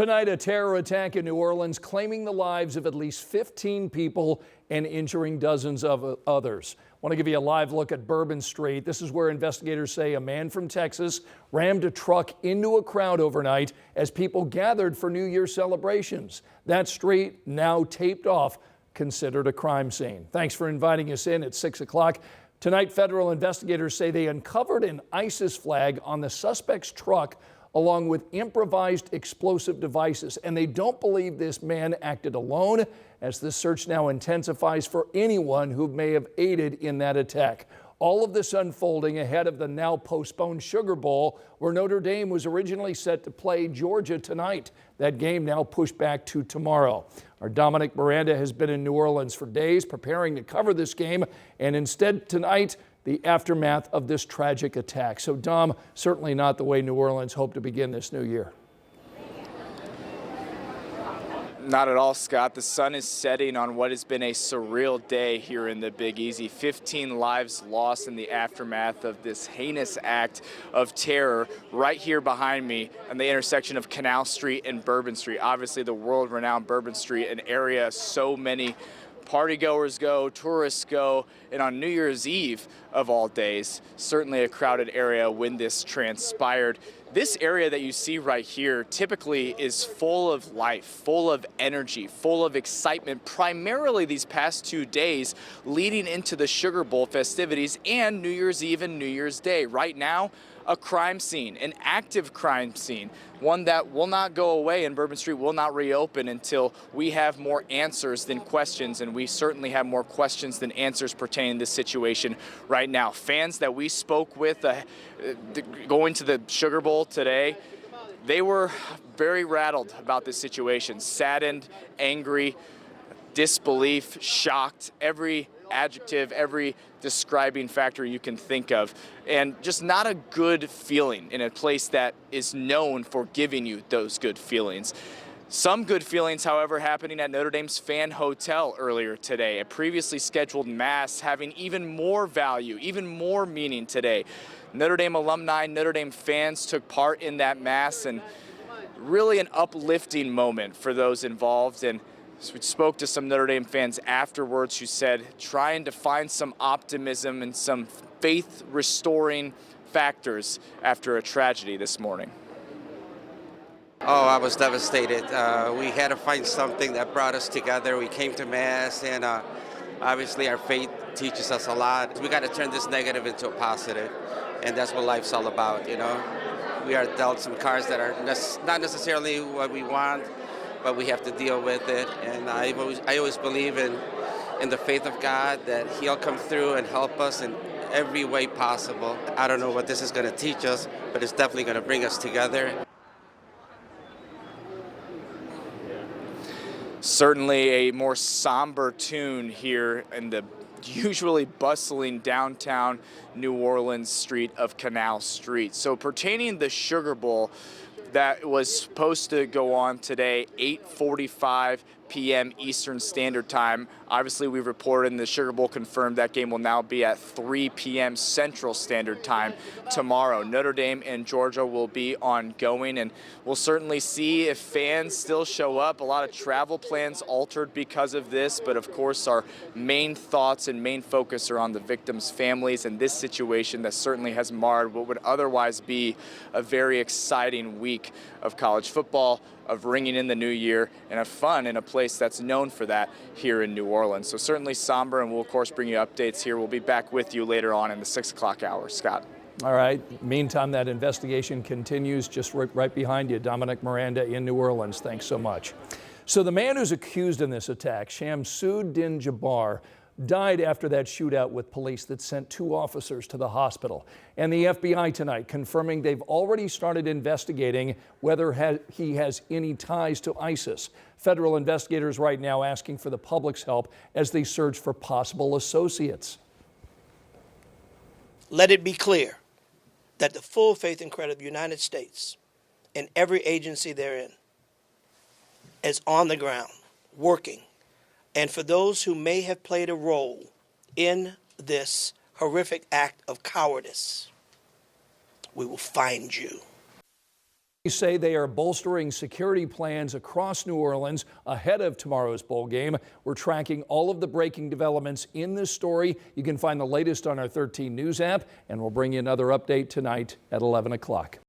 Tonight, a terror attack in New Orleans claiming the lives of at least 15 people and injuring dozens of others. I want to give you a live look at Bourbon Street. This is where investigators say a man from Texas rammed a truck into a crowd overnight as people gathered for New Year's celebrations. That street, now taped off, considered a crime scene. Thanks for inviting us in at 6 o'clock. Tonight, federal investigators say they uncovered an ISIS flag on the suspect's truck along with improvised explosive devices. And they don't believe this man acted alone, as the search now intensifies for anyone who may have aided in that attack. All of this unfolding ahead of the now postponed Sugar Bowl, where Notre Dame was originally set to play Georgia tonight. That game now pushed back to tomorrow. Our Dominic Miranda has been in New Orleans for days preparing to cover this game, and instead tonight, the aftermath of this tragic attack. So, Dom, certainly not the way New Orleans hoped to begin this new year. Not at all, Scott. The sun is setting on what has been a surreal day here in the Big Easy. 15 lives lost in the aftermath of this heinous act of terror right here behind me on the intersection of Canal Street and Bourbon Street. Obviously, the world-renowned Bourbon Street, an area so many partygoers go, tourists go, and on New Year's Eve of all days, certainly a crowded area when this transpired. This area that you see right here typically is full of life, full of energy, full of excitement, primarily these past 2 days leading into the Sugar Bowl festivities and New Year's Eve and New Year's Day. Right now, a crime scene, an active crime scene, one that will not go away, and Bourbon Street will not reopen until we have more answers than questions, and we certainly have more questions than answers pertaining to this situation right now. Fans that we spoke with going to the Sugar Bowl today, they were very rattled about this situation, saddened, angry, disbelief, shocked, every adjective, every describing factor you can think of, and just not a good feeling in a place that is known for giving you those good feelings. Some good feelings, however, happening at Notre Dame's Fan Hotel earlier today. A previously scheduled mass having even more value, even more meaning today. Notre Dame alumni, Notre Dame fans took part in that mass, and really an uplifting moment for those involved. And so we spoke to some Notre Dame fans afterwards who said trying to find some optimism and some faith-restoring factors after a tragedy this morning. Oh, I was devastated. We had to find something that brought us together. We came to Mass, and obviously our faith teaches us a lot. We got to turn this negative into a positive, and that's what life's all about, you know. We are dealt some cards that are not necessarily what we want, but we have to deal with it. And I always believe in the faith of God, that He'll come through and help us in every way possible. I don't know what this is going to teach us, but it's definitely going to bring us together. Certainly a more somber tune here in the usually bustling downtown New Orleans street of Canal Street. So pertaining to the Sugar Bowl, that was supposed to go on today, 8:45 p.m. Eastern Standard Time. Obviously, we reported, and the Sugar Bowl confirmed that game will now be at 3 p.m. Central Standard Time tomorrow. Notre Dame and Georgia will be ongoing, and we'll certainly see if fans still show up. A lot of travel plans altered because of this, but of course our main thoughts and main focus are on the victims' families and this situation that certainly has marred what would otherwise be a very exciting week of college football, of ringing in the new year, and of fun in a place that's known for that here in New Orleans. So certainly somber, and we'll of course bring you updates here. We'll be back with you later on in the 6 o'clock hour. Scott. All right. Meantime, that investigation continues just right behind you. Dominic Miranda in New Orleans. Thanks so much. So the man who's accused in this attack, Shamsuddin Jabbar, died after that shootout with police that sent 2 officers to the hospital. And the FBI tonight confirming they've already started investigating whether he has any ties to ISIS. Federal investigators right now asking for the public's help as they search for possible associates. Let it be clear that the full faith and credit of the United States and every agency therein is on the ground, working. And for those who may have played a role in this horrific act of cowardice, we will find you. They say they are bolstering security plans across New Orleans ahead of tomorrow's bowl game. We're tracking all of the breaking developments in this story. You can find the latest on our 13 News app, and we'll bring you another update tonight at 11 o'clock.